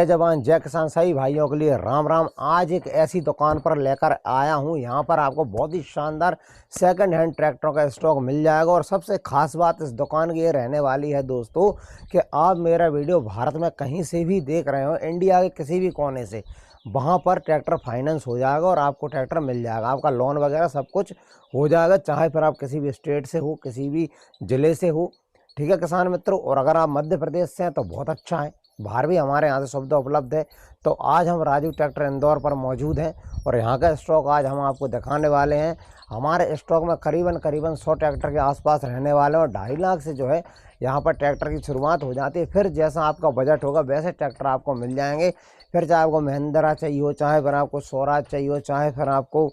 जय जवान जय किसान सभी भाइयों के लिए राम राम। आज एक ऐसी दुकान पर लेकर आया हूं, यहां पर आपको बहुत ही शानदार सेकंड हैंड ट्रैक्टरों का स्टॉक मिल जाएगा। और सबसे खास बात इस दुकान की ये रहने वाली है दोस्तों कि आप मेरा वीडियो भारत में कहीं से भी देख रहे हो, इंडिया के किसी भी कोने से, वहां पर ट्रैक्टर फाइनेंस हो जाएगा और आपको ट्रैक्टर मिल जाएगा। आपका लोन वगैरह सब कुछ हो जाएगा, चाहे फिर आप किसी भी स्टेट से हो, किसी भी ज़िले से हो। ठीक है किसान मित्रों, और अगर आप मध्य प्रदेश से हैं तो बहुत अच्छा है, बाहर भी हमारे यहाँ से सुविधा उपलब्ध है। तो आज हम राजू ट्रैक्टर इंदौर पर मौजूद हैं और यहाँ का स्टॉक आज हम आपको दिखाने वाले हैं। हमारे स्टॉक में करीबन 100 ट्रैक्टर के आसपास रहने वाले हैं और 2.5 लाख से जो है यहाँ पर ट्रैक्टर की शुरुआत हो जाती है। फिर जैसा आपका बजट होगा वैसे ट्रैक्टर आपको मिल जाएंगे। फिर चाहे आपको महिंद्रा चाहिए हो, चाहे फिर आपको स्वराज चाहिए हो, चाहे फिर आपको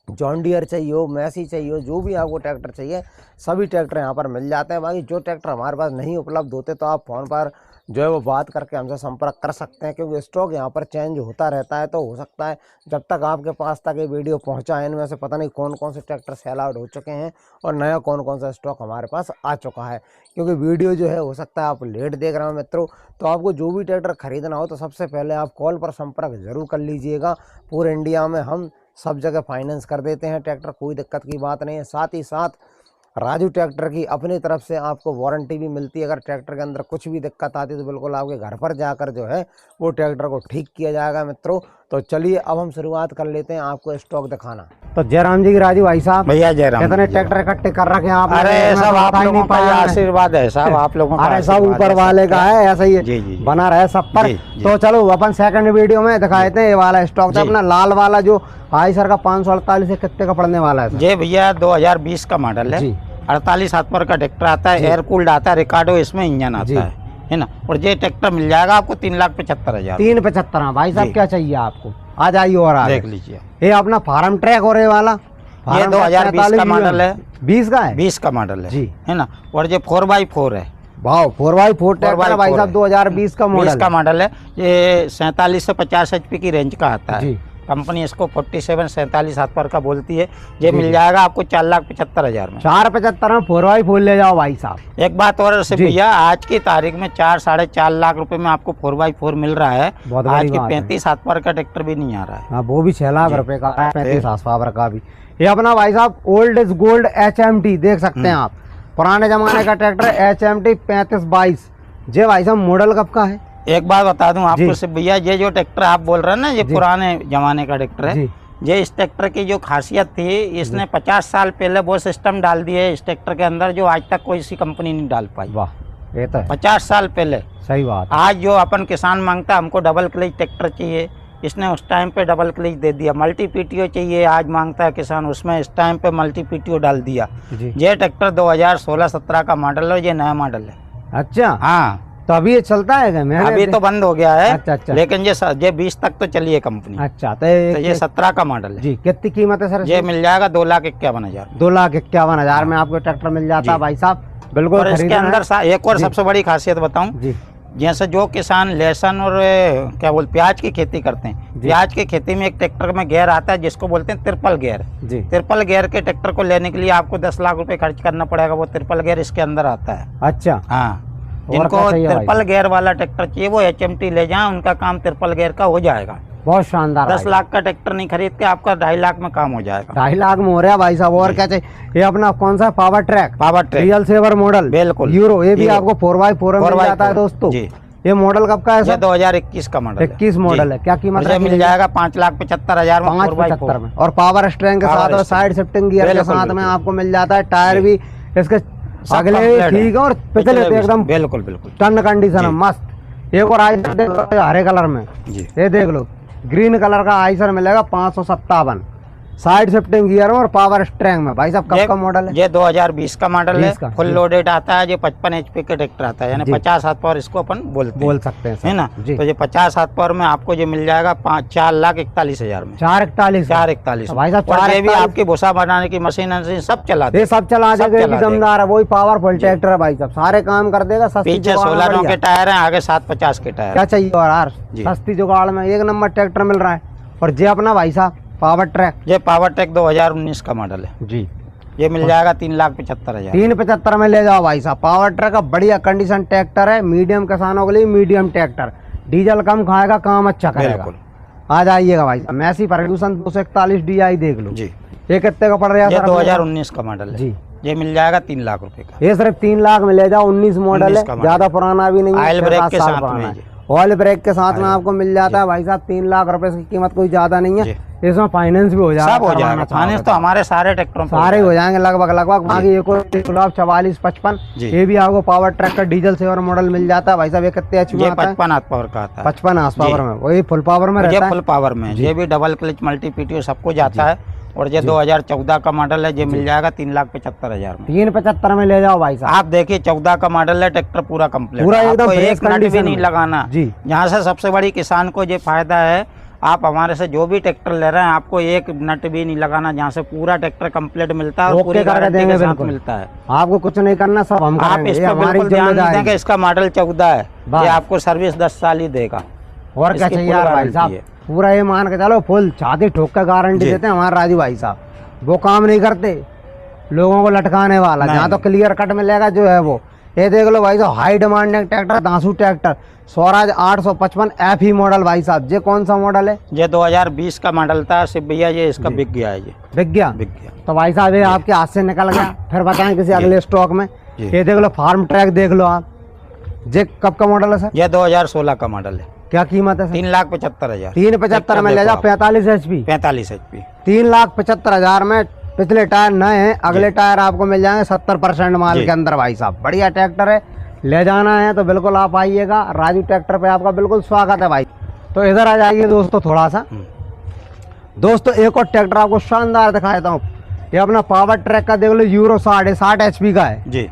जॉन डियर चाहिए हो, मैसी चाहिए हो, जो भी आपको ट्रैक्टर चाहिए सभी ट्रैक्टर यहाँ पर मिल जाते हैं। बाकी जो ट्रैक्टर हमारे पास नहीं उपलब्ध होते तो आप फ़ोन पर जो है वो बात करके हमसे संपर्क कर सकते हैं, क्योंकि स्टॉक यहाँ पर चेंज होता रहता है। तो हो सकता है जब तक आपके पास तक ये वीडियो पहुँचा है इनमें से पता नहीं कौन कौन से ट्रैक्टर सेल आउट हो चुके हैं और नया कौन कौन सा स्टॉक हमारे पास आ चुका है। क्योंकि वीडियो जो है हो सकता है आप लेट देख रहे हो मित्रों। तो आपको जो भी ट्रैक्टर खरीदना हो तो सबसे पहले आप कॉल पर संपर्क जरूर कर लीजिएगा। पूरे इंडिया में हम सब जगह फाइनेंस कर देते हैं ट्रैक्टर, कोई दिक्कत की बात नहीं है। साथ ही साथ राजू ट्रैक्टर की अपनी तरफ से आपको वारंटी भी मिलती है। अगर ट्रैक्टर के अंदर कुछ भी दिक्कत आती है तो बिल्कुल आपके घर पर जाकर जो है वो ट्रैक्टर को ठीक किया जाएगा मित्रों। तो चलिए अब हम शुरुआत कर लेते हैं आपको स्टॉक दिखाना। तो जयराम जी की राजू भाई साहब, भैया जयराम, कितने ट्रैक्टर इकट्ठे कर रखे हैं आप? अरे सब आप लोगों का आशीर्वाद है साहब, आप लोगों का। अरे सब ऊपर वाले का है, ऐसा ही बना रहे सब पर। तो चलो अपन सेकंड वीडियो में दिखाए थे ये वाला स्टॉक था अपना लाल वाला जो आयसर का 548 से कितने का पड़ने वाला है? जी भैया 2020 का मॉडल है, 48 हाथ का ट्रैक्टर आता है, एयर कूल्ड आता है, रिकार्डो इसमें इंजन आता है ना। और ये ट्रैक्टर मिल जाएगा आपको 3,75,000। 3,75,000 भाई साहब, क्या चाहिए आपको? आ जाइए और देख लीजिए। ये अपना फार्म ट्रैक और ये वाला ये 2020 का मॉडल है। 20 का है? 20 का मॉडल है जी, है ना। और ये 4x4 है। भाव 4x4 ट्रैक्टर भाई साहब 2020 का मॉडल है। ये 47 से 50 HP की रेंज का आता है। कंपनी इसको 47-47 हाथ पर का बोलती है। ये मिल जाएगा आपको 4,75,000 में। 4,75,000 में 4x4 ले जाओ भाई साहब। एक बात और से भैया, आज की तारीख में 4-4.5 लाख रुपए में आपको 4x4 मिल रहा है। आज की 35 हाथ पर का ट्रैक्टर भी नहीं आ रहा है। वो भी 6 लाख रुपए का है, 35 हाथ पर का भी। ये अपना भाई साहब ओल्ड इज गोल्ड HMT देख सकते हैं आप, पुराने जमाने का ट्रैक्टर HMT 3522। ये भाई साहब मॉडल कब का है? एक बात बता दूं आपको से भैया, ये जो ट्रैक्टर आप बोल रहे हैं ना, ये पुराने जमाने का ट्रैक्टर है। ये इस ट्रैक्टर की जो खासियत थी, इसने 50 साल पहले वो सिस्टम डाल दिए इस ट्रैक्टर के अंदर जो आज तक कोई सी कंपनी नहीं डाल पाई। वाह, ये तो 50 साल पहले। सही बात। आज जो अपन किसान मांगता है हमको डबल क्लच ट्रैक्टर चाहिए, इसने उस टाइम पे डबल क्लच दे दिया। मल्टी PTO चाहिए आज मांगता है किसान, उसमें इस टाइम पे मल्टी PTO डाल दिया। ये ट्रैक्टर 2016-17 का मॉडल है, ये नया मॉडल है। अच्छा हाँ, तो अभी ये चलता है क्या? अभी तो बंद हो गया है। अच्छा। लेकिन ये 20 तक तो चली है कंपनी। अच्छा, तो ये 17 का मॉडल है जी। कितनी कीमत है सर? ये मिल जाएगा 2,51,000। 2,51,000 में आपको ट्रैक्टर मिल जाता है भाई साहब, बिल्कुल। और इसके अंदर एक और सबसे बड़ी खासियत बताऊं, जैसे जो किसान लहसुन और क्या बोल प्याज की खेती करते हैं, प्याज की खेती में एक ट्रैक्टर में गियर आता है जिसको बोलते हैं ट्रिपल गियर। ट्रिपल गियर के ट्रैक्टर को लेने के लिए आपको 10 लाख रुपए खर्च करना पड़ेगा। वो ट्रिपल गियर इसके अंदर आता है। अच्छा हाँ, जिनको ट्रिपल गियर वाला ट्रैक्टर चाहिए वो HMT ले जाएं, उनका काम ट्रिपल गियर का हो जाएगा। बहुत शानदार। 10 लाख का ट्रैक्टर नहीं खरीद के आपका 2.5 लाख में काम हो जाएगा। 2.5 लाख में हो रहा है भाई साहब। और क्या चाहिए? ये अपना कौन सा power track real saver model, बिल्कुल यूरो। ये भी आपको 4x4 में मिल जाता है दोस्तों। ये मॉडल कब का है सर? 2021 का मॉडल। 21 मॉडल है। क्या कीमत है? मिल जाएगा 5,75,000 में 5,75,000 में। और पावर स्ट्रेंग के साथ और साइड शिफ्टिंग गियर के साथ में आपको मिल जाता है। टायर भी इसके अगले ठीक है और पिछले एकदम बिल्कुल टन कंडीशन है, मस्त। एक और आइसर हरे कलर में, ये देख लो, ग्रीन कलर का आइसर मिलेगा 557, साइड शिफ्टिंग गियर और पावर स्ट्रेंग में। भाई साहब कब का मॉडल है? ये 2020 का मॉडल है, फुल लोडेड आता है। ये 55 HP के ट्रैक्टर आता है, यानी 50 हाथ पावर इसको अपन बोल सकते हैं, है ना। तो ये 50 हाथ पावर में आपको ये मिल जाएगा 4,41,000 में। 4,41,000 भाई साहब। ये भी आपकी भूसा बनाने की मशीन सब चला जाएगा, दमदार है, वही पावरफुल ट्रैक्टर है भाई साहब, सारे काम कर देगा। पीछे 16 के टायर है, आगे 750 के टायर। क्या चाहिए और यार, सस्ती जुगाड़ में 1 नंबर ट्रैक्टर मिल रहा है। और ये अपना भाई साहब पावर ट्रैक, ये पावर ट्रैक 2019 का मॉडल है जी। ये मिल जाएगा 3,75,000। 3,75,000 में ले जाओ भाई साहब। पावर ट्रैक का बढ़िया कंडीशन ट्रैक्टर है, मीडियम किसानों के लिए मीडियम ट्रैक्टर। डीजल कम खाएगा, काम अच्छा करेगा। आ जाइएगा भाई साहब, मैसी फर्ग्यूसन 241 DI देख लो जी। ये कितने का पड़ रहा है? ये 2019 का मॉडल है जी। ये मिल जाएगा 3 लाख रुपए का। ये सिर्फ 3 लाख में ले जाओ, 19 मॉडल है, ज्यादा पुराना भी नहीं है, ऑयल ब्रेक के साथ में। ऑयल ब्रेक के साथ में आपको मिल जाता है भाई साहब। 3 लाख रुपए की कीमत कोई ज्यादा नहीं है, इसमें फाइनेंस भी हो जाएगा। सब हो जाएगा फाइनेंस तो हमारे सारे ट्रैक्टरों सारे हो जाएंगे लगभग। बाकी एक और 4455 ये भी आपको पावर ट्रैक का डीजल सेवर मॉडल मिल जाता है भाई साहब। ये कितने HP में आता है? 55 हाथ पावर का आता है। 55 हाथ पावर में, वही फुल पावर में रहता है। फुल पावर में ये भी डबल क्लच मल्टी PTO सब कुछ आता है। और ये 2014 का मॉडल है, ये मिल जाएगा 3,75,000 में। 375 में ले जाओ भाई साहब। आप देखिए 14 का मॉडल है, ट्रैक्टर पूरा कंप्लीट, पूरा एकदम एक नट भी नहीं लगाना जी। यहाँ से सबसे बड़ी किसान को ये फायदा है, आप हमारे से जो भी ट्रैक्टर ले रहे हैं आपको एक नट भी नहीं लगाना, जहाँ से पूरा ट्रैक्टर कंप्लीट मिलता है और पूरी गारंटी के साथ मिलता है। आपको कुछ नहीं करना, सब हम आप इस पर बिल्कुल ध्यान दें कि इसका मॉडल 14 है, ये आपको सर्विस 10 साल ही देगा। और क्या चाहिए भाई साहब? पूरा ये मान के चलो फुल छाती ठोक कर गारंटी देते हैं हमारे राजू भाई साहब। वो काम नहीं करते लोगों को लटकाने वाला, जहाँ तो क्लियर कट मिलेगा जो है वो। ये देख लो भाई साहब, high demanding tractor, Dasu tractor, Swaraj 855 FE model भाई साहब। ये कौन सा मॉडल है? ये 2020 का मॉडल था सिर्फ भैया, ये इसका बिक गया है। ये बिक गया तो भाई साहब ये आपके हाथ से निकल गया, फिर बताएं किसी अगले स्टॉक में। ये देख लो फार्म ट्रैक देख लो आप। ये कब का मॉडल है सर? ये 2016 का मॉडल है। क्या कीमत है? 3,75,000। 375 में ले जाओ। 45 HP 3,75,000 में। पिछले टायर नए हैं, अगले टायर आपको मिल जाएंगे 70% माल के अंदर भाई साहब। बढ़िया ट्रैक्टर है, ले जाना है तो बिल्कुल आप आइएगा। राजू ट्रैक्टर पे आपका बिल्कुल स्वागत है भाई। तो इधर आ जाइए दोस्तों थोड़ा सा। दोस्तों एक और ट्रैक्टर आपको शानदार दिखा देता हूँ। ये अपना पावर ट्रैक का देख लो, यूरो 60 HP का है जी।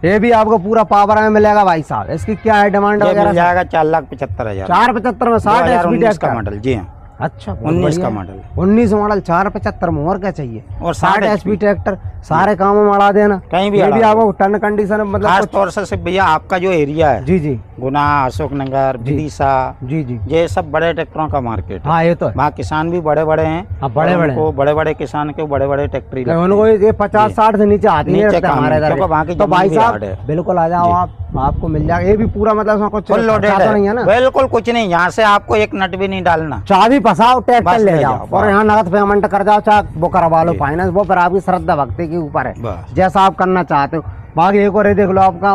ये भी आपको पूरा पावर में मिलेगा भाई साहब। इसकी क्या है डिमांड वगैरह? मिल जाएगा 4,75,000। 475 में 60 HP का मॉडल जी हाँ। अच्छा 19 का मॉडल, 19 मॉडल 475 में, और क्या चाहिए? और 60 HP ट्रैक्टर सारे कामों में अड़ा देना कहीं भी। ये भी आपको टर्न कंडीशन मतलब खास तौर से भैया आपका जो एरिया है जी जी, गुना, अशोकनगर, विदिशा जी जी, ये सब बड़े ट्रैक्टरों का मार्केट है। हाँ ये तो है। वहाँ किसान भी बड़े बड़े हैं, बड़े बड़े किसान के बड़े बड़े ट्रैक्टर उनको ये 50-60 से नीचे आती है हमारे इधर। तो भाई साहब बिल्कुल आ जाओ आप, आपको मिल जाएगा। ये भी पूरा मतलब कुछ नहीं है ना? बिल्कुल कुछ नहीं, यहाँ से आपको एक नट भी नहीं डालना। चाबी फंसाओ, ट्रैक्टर ले जाओ और यहाँ नगद पेमेंट कर जाओ, चाहे वो करवा लो फाइनेंस, वो फिर आपकी श्रद्धा भक्ति के ऊपर है, जैसा आप करना चाहते हो। बाकी एक और ये देख लो आपका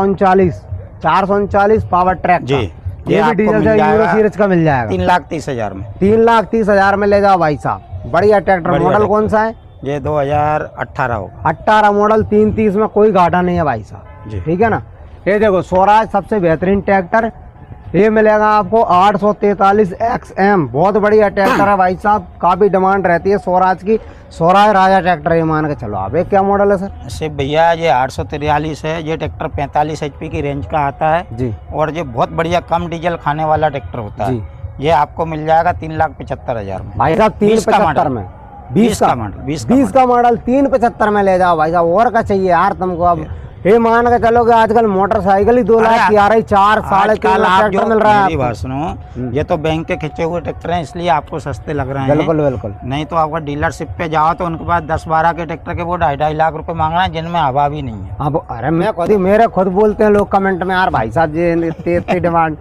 439 पावर ट्रैक जी। ये भी डीजल से यूरो सीरीज का मिल जाएगा 3,30,000 में। 3,30,000 में ले जाओ भाई साहब। बढ़िया ट्रैक्टर। मॉडल कौन सा है? ये 2018 होगा। 18 मॉडल, 330 में कोई घाटा नहीं है भाई साहब, ठीक है ना? ये देखो स्वराज सबसे बेहतरीन ट्रैक्टर, ये मिलेगा आपको 843 XM। बहुत बढ़िया ट्रैक्टर है भाई साहब, काफी डिमांड रहती है स्वराज की। स्वराज राजा ट्रैक्टर ये मान के चलो आप। एक क्या मॉडल है सर? सिर्फ भैया ये 843 है। ये ट्रैक्टर 45 HP की रेंज का आता है जी। और ये बहुत बढ़िया कम डीजल खाने वाला ट्रैक्टर होता है। ये आपको मिल जाएगा 3,75,000 में भाई साहब। 375 में 20 का मॉडल 375 में ले जाओ भाई साहब। और क्या चाहिए यार तुमको? अब ये मान के चलो कि आजकल मोटरसाइकिल ही 2 लाख की आ रही, 4 साढ़े 3 लाख ट्रैक्टर मिल रहा है। मेरी बात सुनो, ये तो बैंक के खिंचे हुए ट्रैक्टर हैं इसलिए आपको सस्ते लग रहे हैं। बिल्कुल बिल्कुल। नहीं तो आपका डीलरशिप पे जाओ तो उनके पास 10-12 के ट्रैक्टर के वो 2.5 लाख रुपए मांग रहे हैं, जिनमें हवा भी नहीं है। अब अरे मेरे खुद बोलते हैं लोग कमेंट में, यार भाई साहब ये इतनी डिमांड,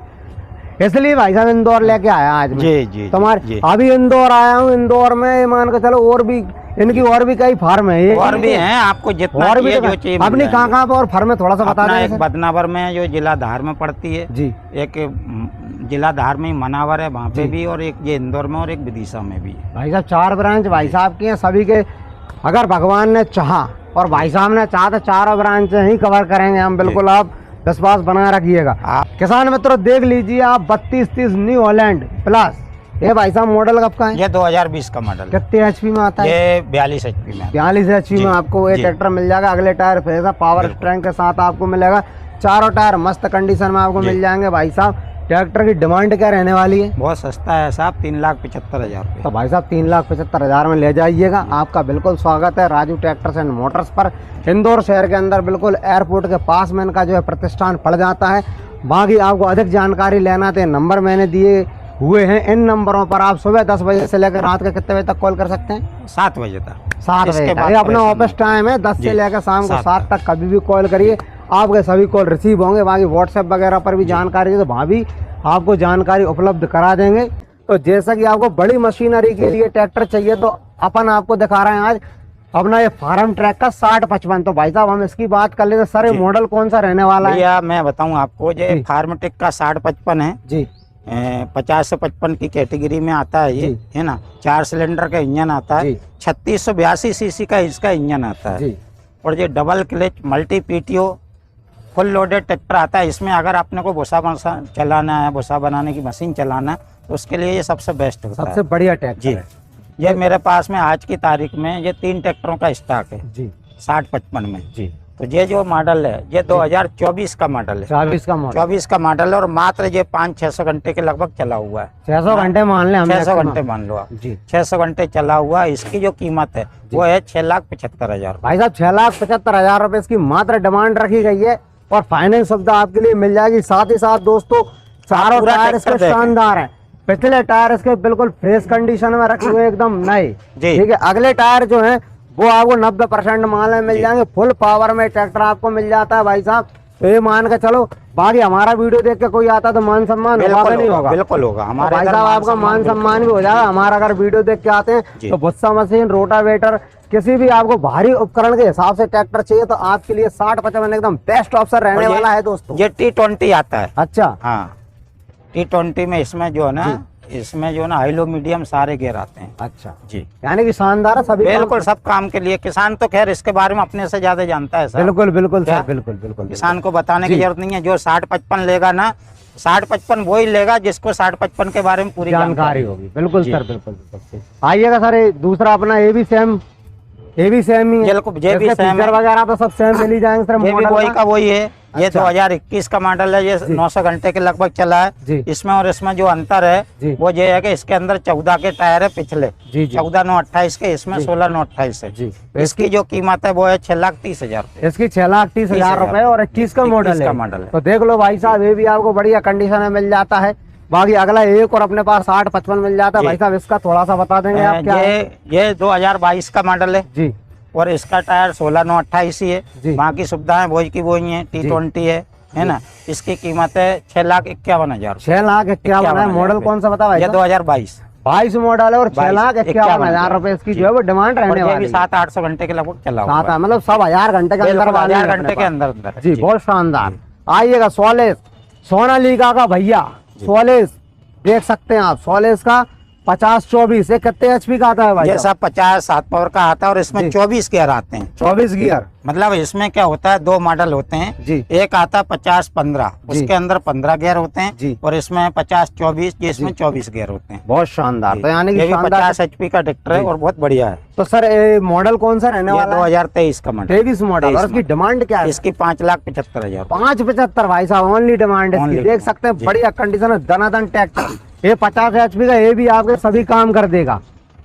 इसलिए भाई साहब इंदौर लेके आया आज मैं। जी जी तुम्हारे अभी इंदौर आया हूँ। इंदौर में मान के चलो और भी इनकी और भी कई फार्म है, ये और भी हैं, आपको जितना और भी जो चाहिए। अपनी कहाँ पे और फार्म है थोड़ा सा बता दें। एक बदनावर में जो जिला धार में पड़ती है जी, एक जिला धार में मनावर है वहाँ पे भी, और एक ये इंदौर में और एक विदिशा में भी। भाई साहब 4 ब्रांच भाई साहब की हैं सभी के। अगर भगवान ने चाहा और भाई साहब ने चाहा तो 4 ब्रांच ही कवर करेंगे हम, बिल्कुल आप विश्वास बना रखिएगा। किसान मित्रों देख लीजिए आप 3230 न्यू हॉलैंड प्लस। ये भाई साहब मॉडल कब का है? ये 2020 का मॉडल। कितने HP में आता है? ये 42 HP में। 42 HP में आपको ये ट्रैक्टर मिल जाएगा। अगले टायर फ्रेश पावर स्ट्रेंथ के साथ आपको मिलेगा। चारों टायर मस्त कंडीशन में आपको मिल जाएंगे भाई साहब। ट्रैक्टर की डिमांड क्या रहने वाली है? बहुत सस्ता है साहब, 3,75,000 तो भाई साहब 3,75,000 में ले जाइएगा। आपका बिल्कुल स्वागत है राजू ट्रैक्टर्स एंड मोटर्स पर। इंदौर शहर के अंदर बिल्कुल एयरपोर्ट के पास में इनका जो है प्रतिष्ठान पड़ जाता है। बाकी आपको अधिक जानकारी लेना तो नंबर मैंने दिए हुए हैं, इन नंबरों पर आप सुबह 10 बजे से लेकर रात के कितने बजे तक कॉल कर सकते हैं? 7 बजे तक। 7 बजे तक ये अपना ऑफिस टाइम है। 10 से लेकर शाम को 7 तक कभी भी कॉल करिए, आपके सभी कॉल रिसीव होंगे। बाकी व्हाट्सएप वगैरह पर भी जानकारी है तो वहाँ भी आपको जानकारी उपलब्ध करा देंगे। तो जैसा कि आपको बड़ी मशीनरी के लिए ट्रैक्टर चाहिए तो अपन आपको दिखा रहे हैं आज अपना ये फार्म ट्रैक का 6055। तो भाई साहब हम इसकी बात कर लेते, सर ये मॉडल कौन सा रहने वाला है? भैया मैं बताऊं आपको, ये फार्म ट्रैक का 6055 है जी। 50 से 55 की कैटेगरी में आता है ये, है ना। 4 सिलेंडर का इंजन आता है, 3682 सीसी का इसका इंजन आता है जी। और ये double clutch multi PTO full loaded tractor आता है। इसमें अगर आपने को भूसा चलाना है, भूसा बनाने की मशीन चलाना है, तो उसके लिए ये सबसे बेस्ट होता है, सबसे बढ़िया ट्रैक्टर जी। ये मेरे पास में आज की तारीख में ये 3 ट्रैक्टरों का स्टॉक है जी 6055 में जी। तो ये जो मॉडल है ये 2024 का मॉडल है, 24 का मॉडल है। और मात्र ये 500-600 घंटे के लगभग चला हुआ है। 600 घंटे मान ले, 600 घंटे मान लो आप जी। 600 घंटे चला हुआ। इसकी जो कीमत है वो है 6,75,000। भाई साहब 6,75,000 रुपए इसकी मात्र डिमांड रखी गई है और फाइनेंस सुविधा आपके लिए मिल जाएगी। साथ ही साथ दोस्तों चारों टायर इसके शानदार है, पिछले टायर इसके बिल्कुल फ्रेश कंडीशन में रखे हुए एकदम नए, ठीक है। अगले टायर जो है वो आपको 90% माल में मिल जाएंगे। फुल पावर में ट्रैक्टर आपको मिल जाता है भाई साहब। तो ये मान के चलो, बाकी हमारा वीडियो देख के कोई आता तो मान सम्मान नहीं होगा, बिल्कुल होगा हमारा भाई साहब, आपका मान सम्मान भी हो जाएगा। हमारा अगर वीडियो देख के आते हैं तो भुस्सा मशीन, रोटावेटर, किसी भी आपको भारी उपकरण के हिसाब से ट्रैक्टर चाहिए तो आपके लिए 6055 एकदम बेस्ट ऑप्शन रहने वाला है दोस्तों। ये T20 आता है। अच्छा हाँ, T20 में इसमें जो है ना, इसमें जो ना हाई लो मीडियम सारे गियर आते हैं। अच्छा जी, यानी कि शानदार है सभी, बिल्कुल सब काम के लिए। किसान तो खैर इसके बारे में अपने से ज्यादा जानता है सर। बिल्कुल बिल्कुल सर, बिल्कुल बिल्कुल। किसान को बताने की जरूरत नहीं है। जो 6055 लेगा ना, 6055 वही लेगा जिसको 6055 के बारे में पूरी जानकारी होगी। बिल्कुल सर, बिल्कुल। आइएगा सर, दूसरा अपना ये भी सेम ही है, फीचर वगैरह तो सब सेम मिल ही जाएंगे सर। मॉडल वही का वही है। ये 2021 का मॉडल है। ये 900 घंटे के लगभग चला है इसमें। और इसमें जो अंतर है वो ये है कि इसके अंदर 14 के टायर है पिछले, 14,928 के, इसमें 16,928 है जी। इसकी जो कीमत है वो है 6,30,000। इसकी 6,30,000 रुपए और 21 का मॉडल है। तो देख लो भाई साहब, ये भी आपको बढ़िया कंडीशन में मिल जाता है। बाकी अगला एक और अपने पास 6055 मिल जाता है भाई साहब, इसका थोड़ा सा बता देंगे आप क्या? ये 2022 का मॉडल है जी। और इसका टायर 16,928 ही है। बाकी सुविधाएं वही की वही है। T20 है ना। इसकी कीमत है 6,51,000। 6,51,000 है। मॉडल कौन सा बता भाई? ये 2022 मॉडल है और 6,51,000 रुपए इसकी जो है वो डिमांड रहने वाली है। 700-800 घंटे के लगभग चला हुआ है, मतलब सब 1000 घंटे के अंदर, 1000 घंटे के अंदर जी। बहुत शानदार। आइएगा सोलेस, सोनालिका का भैया सोलेस देख सकते हैं आप। सोलेस का 50-24 कितने HP का आता है भाई? ये सब 50-7 पावर का आता है और इसमें 24 गियर आते हैं। 24 गियर मतलब इसमें क्या होता है, 2 मॉडल होते हैं जी। एक आता है 50-15, उसके अंदर 15 गियर होते हैं जी। और इसमें 50-24 जिसमें 24 गियर होते हैं। बहुत शानदार। तो यानी कि 50 HP का ट्रैक्टर है और बहुत बढ़िया है। तो सर मॉडल कौन सा रहने वाला है? 2023 का मॉडल। 23 मॉडल। और इसकी डिमांड क्या है? इसकी 5,75,000। 5,75 भाई साहब ओनली डिमांड है। देख सकते हैं बढ़िया कंडीशन है, दनादन ट्रैक्टर। ये 50 HP का, ये भी आपके सभी काम कर देगा,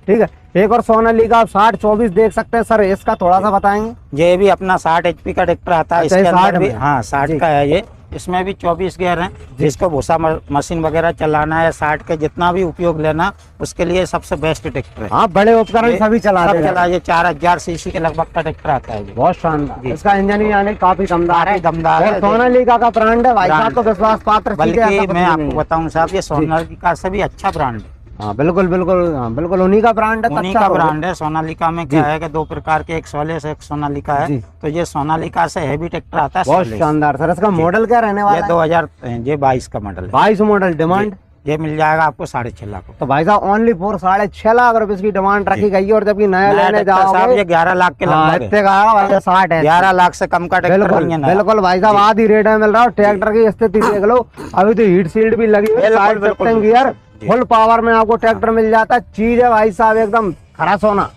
ठीक है। एक और सोनालिका आप 60-24 देख सकते हैं सर, इसका थोड़ा सा बताएंगे? ये भी अपना 60 HP का ट्रैक्टर आता है। इसके अंदर भी हाँ 60 का है ये। इसमें भी 24 गियर हैं। जिसको भूसा मशीन वगैरह चलाना है, 60 के जितना भी उपयोग लेना, उसके लिए सबसे बेस्ट ट्रैक्टर है। हाँ, बड़े उपकरण सभी चला ये 4000 सीसी के लगभग का ट्रैक्टर आता है। बहुत शानदार। इसका इंजन भी यानी काफी दमदार है। सोनालिका का ब्रांड है भाई साहब, तो विश्वास पात्र। बल्कि मैं आपको बताऊं साहब, ये सोनालिका से भी अच्छा ब्रांड है। हाँ बिल्कुल बिल्कुल, हाँ बिल्कुल उन्हीं का ब्रांड है। उन्हीं का ब्रांड है। सोनालिका में क्या है कि 2 प्रकार के, एक सोलेस एक सोनालिका है। तो ये सोनालिका से हैवी ट्रैक्टर आता है। बहुत शानदार सर। इसका मॉडल क्या रहने वाला है? 2022 का मॉडल। 22 मॉडल। डिमांड ये मिल जाएगा आपको 6.5 लाख। तो भाई साहब ओनली फॉर 6.5 लाख रुपए की डिमांड रखी गई है। और जबकि नया लेने जाओगे ये 11 लाख के लगभग है। 60 है, 11 लाख से कम का ट्रैक्टर नहीं है। बिल्कुल भाई साहब आधी रेट में मिल रहा है। ट्रैक्टर की स्थिति देख लो, अभी तो हीट शील्ड भी लगी हुई है। गियर फुल पावर में आपको ट्रैक्टर मिल जाता है। चीज है भाई साहब एकदम खरा सोना।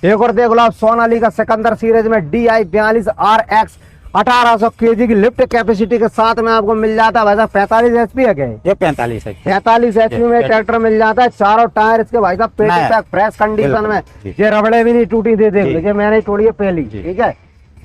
एक और देख लो आप, सोनालिका सिकंदर सीरीज में DI 42 RX 1800 kg की लिफ्ट कैपेसिटी के साथ में आपको मिल जाता है भाई साहब। 45 HP है क्या? ये 45 है। 45 HP में ट्रैक्टर मिल जाता है। चारों टायर इसके भाई साहब पेटी पैक फ्रेश कंडीशन में। ये रबड़े भी नहीं टूटी थी, देख लीजिए मैंने तोड़ी है पहली, ठीक है।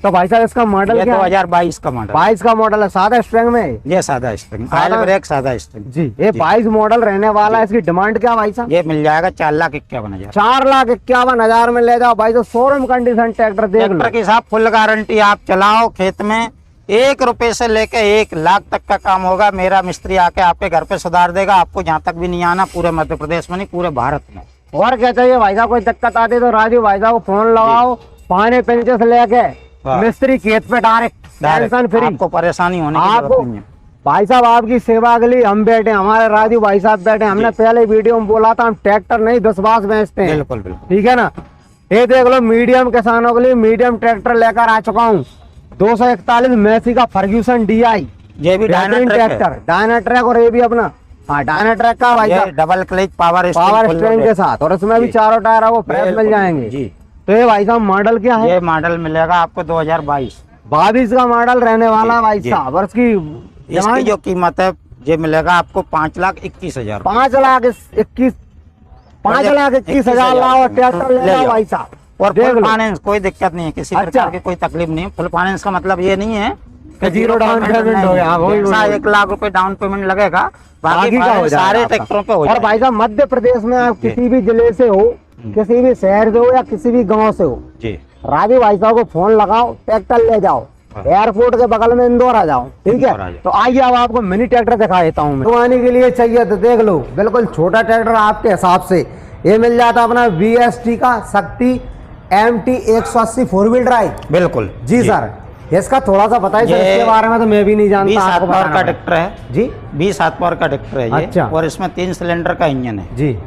तो भाई साहब इसका मॉडल क्या? 2022 का मॉडल। 22 का मॉडल है। सादा स्ट्रिंग में? ये सादा स्ट्रिंग, ऑयल ब्रेक सादा स्ट्रिंग जी। ये 22 मॉडल रहने वाला है। इसकी डिमांड क्या भाई साहब? ये मिल जाएगा 4,51,000। 4,51,000 में ले जाओ भाई। तो शोरूम कंडीशन ट्रैक्टर देख लो। ट्रैक्टर के साथ फुल गारंटी। आप चलाओ खेत में, ₹1 से लेके 1 लाख तक का काम होगा। मेरा मिस्त्री आके आपके घर पे सुधार देगा, आपको जहाँ तक भी नहीं आना, पूरे मध्य प्रदेश में नहीं, पूरे भारत में। और क्या चाहिए भाई साहब, कोई दिक्कत आती तो राजू भाई साहब को फोन लगाओ, पानी पेंचे से लेके मिस्त्री खेत पे डायरेक्ट, टेंशन फ्री, आपको परेशानी होने की जरूरत नहीं है। भाई साहब आपकी सेवा के लिए हम बैठे, हमारे राजू भाई साहब बैठे। हमने पहले वीडियो में बोला था हम ट्रैक्टर नहीं विश्वास बेचते हैं। बिल्कुल बिल्कुल, ठीक है ना। ये देख लो मीडियम किसानों के लिए मीडियम ट्रैक्टर लेकर आ चुका हूँ। 241 मैसी का फर्ग्यूसन DI, ये भी ट्रैक्टर डायनाट्रैक, और ये भी अपना डायनाट्रैक का भाई साहब डबल क्लच पावर स्ट्रेंग के साथ, और इसमें भी चारों टायर आपको फ्रेश मिल जाएंगे जी। तो ये भाई साहब मॉडल क्या है? ये मॉडल मिलेगा आपको 2022 का मॉडल रहने वाला भाई साहब। और इसकी जो कीमत है ये मिलेगा आपको 5,21,000। 5,21,000 लाओ ट्रैक्टर ले जाओ भाई साहब। और फुल फाइनेंस, कोई दिक्कत नहीं है, किसी प्रकार की कोई तकलीफ नहीं है। फुल फाइनेंस का मतलब ये नहीं है कि 0 डाउन पेमेंट हो गया, 1 लाख रुपए डाउन पेमेंट लगेगा, बाकी का हो सारे ट्रैक्टरों पे हो जाएगा। और भाई साहब मध्य प्रदेश में आप किसी भी जिले से हो, किसी भी शहर से हो या किसी भी गाँव से हो जी, राजू भाई साहब को फोन लगाओ, ट्रैक्टर ले जाओ, एयरपोर्ट के बगल में इंदौर आ जाओ। ठीक है, तो आइए अब आपको मिनी ट्रैक्टर दिखा देता हूँ। ढुआने के लिए चाहिए तो देख लो, बिल्कुल छोटा ट्रैक्टर आपके हिसाब से ये मिल जाता अपना VST का शक्ति MT 180 4 व्हील ड्राइव। बिल्कुल जी सर, इसका थोड़ा सा बताइए सर, इसके बारे में तो मैं भी नहीं जानता। 20 हाथ पावर का ट्रैक्टर है जी, 20 हाथ पावर का ट्रैक्टर है ये। अच्छा। और इसमें 3 सिलेंडर का इंजन है जी,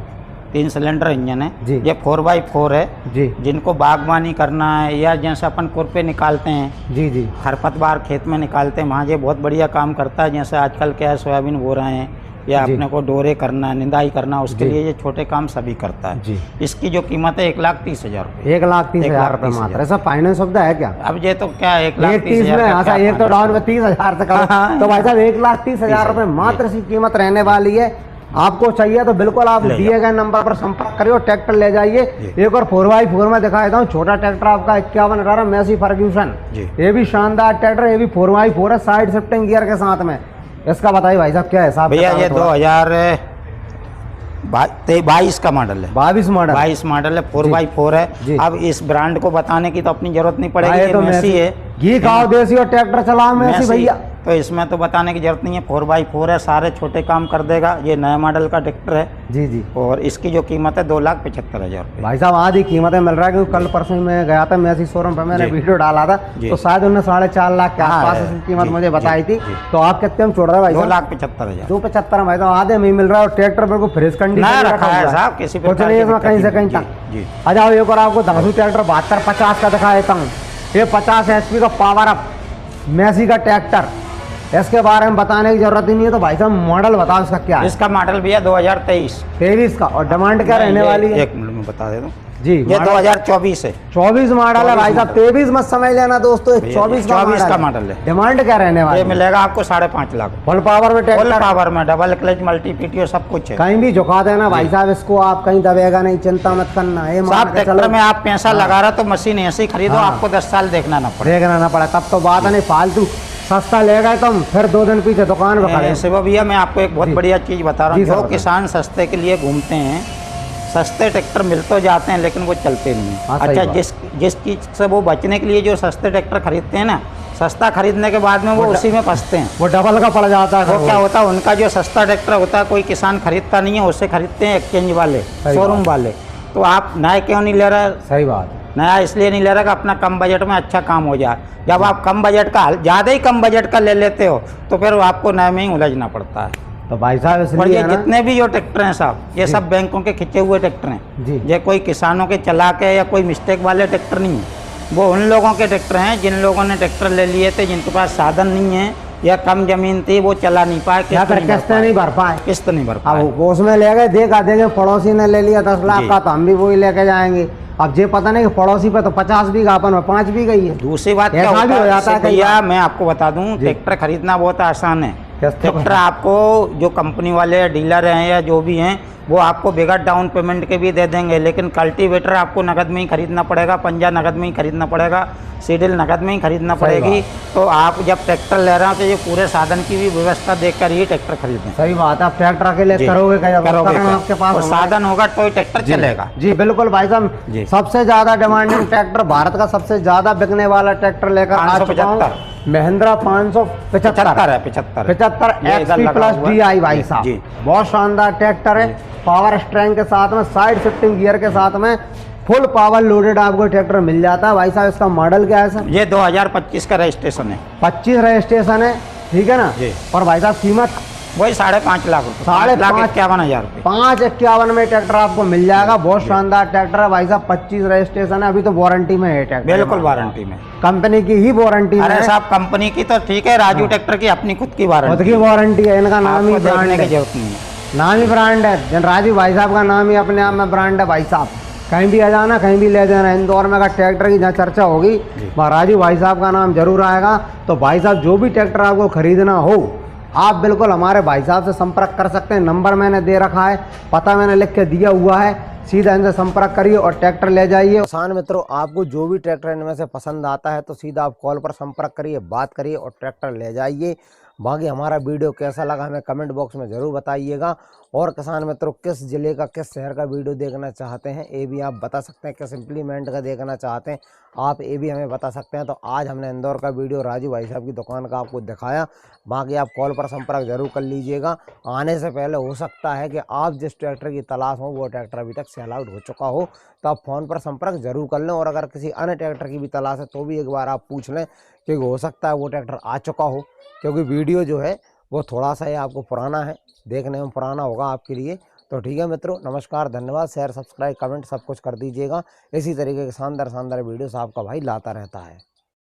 3 सिलेंडर इंजन है जी। ये 4x4 है जी जिनको बागबानी करना है या जैसे अपन खुरपे निकालते हैं जी जी, खरपतवार खेत में निकालते हैं, वहाँ ये बहुत बढ़िया काम करता है। जैसे आजकल क्या है, सोयाबीन बो रहे हैं या अपने को डोरे करना है, निंदाई करना है, उसके लिए ये छोटे काम सभी करता है जी। इसकी जो कीमत है 1,30,000 रुपये। 1,30,000 रुपये मात्र। ऐसा फाइनेंस सुविधा है क्या? अब ये तो क्या 1,30,000 एक तो डाउन में 30,000 से कम, तो भाई साहब 1,30,000 रुपये मात्र इसकी कीमत रहने वाली है। आपको चाहिए तो बिल्कुल आप दिए गए नंबर पर संपर्क करिए और ट्रैक्टर ले जाइए। एक और 4x4 में दिखा देता हूँ, छोटा ट्रैक्टर आपका 5118 मैसी फर्ग्यूसन, ये भी शानदार ट्रैक्टर, ये भी 4x4 है, साइड शिफ्टिंग गियर के साथ में। इसका बताइए भाई साहब क्या हिसाब? भैया ये 2022 का मॉडल है। 22 मॉडल है, 4x4 है। अब इस ब्रांड को बताने की तो अपनी जरूरत नहीं पड़ेगी, ये मैसी है। घी खाओ देसी और ट्रैक्टर चलाओ मैसी भैया, तो इसमें तो बताने की जरूरत नहीं है। 4x4 है, सारे छोटे काम कर देगा। ये नया मॉडल का ट्रैक्टर है जी जी। और इसकी जो कीमत है 2,75,000 रुपये। भाई साहब आज ही कीमतें मिल रहा है, क्योंकि कल परसों में गया था मैसी शोरूम पर, मैंने वीडियो डाला था तो शायद उन्होंने 4.5 लाख के आसपास कीमत मुझे बताई थी। तो आप कितने में छोड़ रहे हैं भाई? 2,75,000। 2,75 भाई साहब आधे में मिल रहा है। और ट्रैक्टर बिल्कुल फ्रेश कंडीशन में रखा है साहब, किसी कुछ नहीं इसमें कहीं से कहीं तक। आ जाओ एक और आपको धांसू ट्रैक्टर 7250 का दिखा देता हूँ। ये 50 HP का पावर अप मैसी का ट्रैक्टर, इसके बारे में बताने की जरूरत ही नहीं है। तो भाई साहब मॉडल बताओ इसका क्या है? इसका मॉडल भैया 2023 का। और डिमांड क्या रहने वाली है? 1 मिनट में बता देता हूँ जी। ये 2024 है, 24 मॉडल है भाई साहब, 23 मत समझ लेना दोस्तों, 24 का मॉडल है। डिमांड क्या रहने वाली? ये मिलेगा आपको 5.5 लाख। फुल पावर में ट्रैक्टर, फुल पावर में, डबल क्लच, मल्टी PTO सब कुछ है। कहीं भी झुका देना भाई साहब इसको, आप कहीं दबेगा नहीं, चिंता मत करना। ये ट्रैक्टर में आप पैसा लगा रहा तो मशीन ऐसी खरीदो, आपको 10 साल देखना ना पड़े। तब तो बात नहीं, फालतू सस्ता लेगा तो फिर 2 दिन पीछे दुकान पर खड़े। शिवा भैया मैं आपको एक बहुत बढ़िया चीज बता रहा हूँ। जो किसान सस्ते के लिए घूमते हैं, सस्ते ट्रैक्टर मिल तो जाते हैं लेकिन वो चलते नहीं हैं। अच्छा, जिस चीज से वो बचने के लिए जो सस्ते ट्रैक्टर खरीदते हैं ना, सस्ता खरीदने के बाद में वो उसी में फंसते हैं, वो डबल का पड़ जाता है। वो क्या होता है, उनका जो सस्ता ट्रैक्टर होता है कोई किसान खरीदता नहीं है, उससे खरीदते हैं एक्सचेंज वाले, शोरूम वाले। तो आप नया क्यों नहीं ले रहे? सही बात, नया इसलिए नहीं ले रहा कि अपना कम बजट में अच्छा काम हो जाए। जब आप कम बजट का, ज़्यादा ही कम बजट का ले लेते हो तो फिर आपको नए में ही उलझना पड़ता है। तो भाई साहब इसलिए ये जितने भी जो ट्रैक्टर हैं साहब, ये सब बैंकों के खिंचे हुए ट्रैक्टर हैं। ये कोई किसानों के चला के या कोई मिस्टेक वाले ट्रैक्टर नहीं है। वो उन लोगों के ट्रैक्टर हैं जिन लोगों ने ट्रैक्टर ले लिए थे, जिनके पास साधन नहीं है या कम जमीन थी, वो चला नहीं पाए, किस्त नहीं भर पाए। वो उसमें ले गए, देखे पड़ोसी ने ले लिया 10 लाख का, तो हम भी वही लेके जाएंगे। अब ये पता नहीं कि पड़ोसी पे तो 50 बीघा, अपन में 5 बीघा ही है। दूसरी बात क्या होता है भैया, मैं आपको बता दूं, ट्रैक्टर खरीदना बहुत आसान है। ट्रैक्टर आपको जो कंपनी वाले डीलर हैं या जो भी हैं, वो आपको बगैर डाउन पेमेंट के भी दे देंगे, लेकिन कल्टीवेटर आपको नगद में ही खरीदना पड़ेगा, पंजा नगद में ही खरीदना पड़ेगा, सीडिल नगद में ही खरीदना पड़ेगी। तो आप जब ट्रैक्टर ले रहे हो तो ये पूरे साधन की भी व्यवस्था देखकर ही ट्रैक्टर खरीदें। सही बात है, आप ट्रैक्टर के लिए करोगे आपके पास साधन होगा तो ट्रैक्टर चलेगा। जी बिल्कुल भाई साहब, सबसे ज्यादा डिमांडिंग ट्रैक्टर, भारत का सबसे ज्यादा बिकने वाला ट्रैक्टर लेकर आ चुका हूं। महिंद्रा 575 है, 75 XP प्लस DI भाई साहब, बहुत शानदार ट्रैक्टर है। पावर स्ट्रेंग के साथ में, साइड शिफ्टिंग गियर के साथ में फुल पावर लोडेड आपको ट्रैक्टर मिल जाता है भाई साहब। इसका मॉडल क्या है सर? ये 2025 का रजिस्ट्रेशन है। 25 रजिस्ट्रेशन है, ठीक है ना। और भाई साहब कीमत वही 5.5 लाख रुपए, 5,51,000 रुपए। 551 में ट्रैक्टर आपको मिल जाएगा। बहुत शानदार ट्रैक्टर है भाई साहब। 25 रजिस्ट्रेशन है, अभी तो वारंटी में है ट्रैक्टर। बिल्कुल वारंटी में, कंपनी की ही वारंटी में। अरे साहब कंपनी की तो ठीक है, राजू ट्रैक्टर की अपनी खुद की वारंटी, खुद की वारंटी है। इनका नाम ही ब्रांड की है, जरूरत नहीं है, नाम ही ब्रांड है। राजू भाई साहब का नाम ही अपने आप में ब्रांड है भाई साहब। कहीं भी आ जाना, कहीं भी ले जाना, इंदौर में अगर ट्रैक्टर की जहाँ चर्चा होगी वहाँ राजू भाई साहब का नाम जरूर आएगा। तो भाई साहब जो भी ट्रैक्टर आपको खरीदना हो, आप बिल्कुल हमारे भाई साहब से संपर्क कर सकते हैं। नंबर मैंने दे रखा है, पता मैंने लिख के दिया हुआ है, सीधा इनसे संपर्क करिए और ट्रैक्टर ले जाइए। किसान मित्रों, आपको जो भी ट्रैक्टर इनमें से पसंद आता है तो सीधा आप कॉल पर संपर्क करिए, बात करिए और ट्रैक्टर ले जाइए। बाकी हमारा वीडियो कैसा लगा हमें कमेंट बॉक्स में ज़रूर बताइएगा। और किसान मित्रों, किस ज़िले का, किस शहर का वीडियो देखना चाहते हैं ये भी आप बता सकते हैं। किस इम्प्लीमेंट का देखना चाहते हैं आप ये भी हमें बता सकते हैं। तो आज हमने इंदौर का वीडियो राजू भाई साहब की दुकान का आपको दिखाया। बाकी आप कॉल पर संपर्क जरूर कर लीजिएगा। आने से पहले हो सकता है कि आप जिस ट्रैक्टर की तलाश हो वो ट्रैक्टर अभी तक सेल आउट हो चुका हो, तो आप फ़ोन पर संपर्क जरूर कर लें। और अगर किसी अन्य ट्रैक्टर की भी तलाश है तो भी एक बार आप पूछ लें, क्योंकि हो सकता है वो ट्रैक्टर आ चुका हो। क्योंकि वीडियो जो है वो थोड़ा सा ही आपको पुराना है, देखने में पुराना होगा आपके लिए। तो ठीक है मित्रों, नमस्कार, धन्यवाद। शेयर, सब्सक्राइब, कमेंट सब कुछ कर दीजिएगा। इसी तरीके के शानदार वीडियोस आपका भाई लाता रहता है।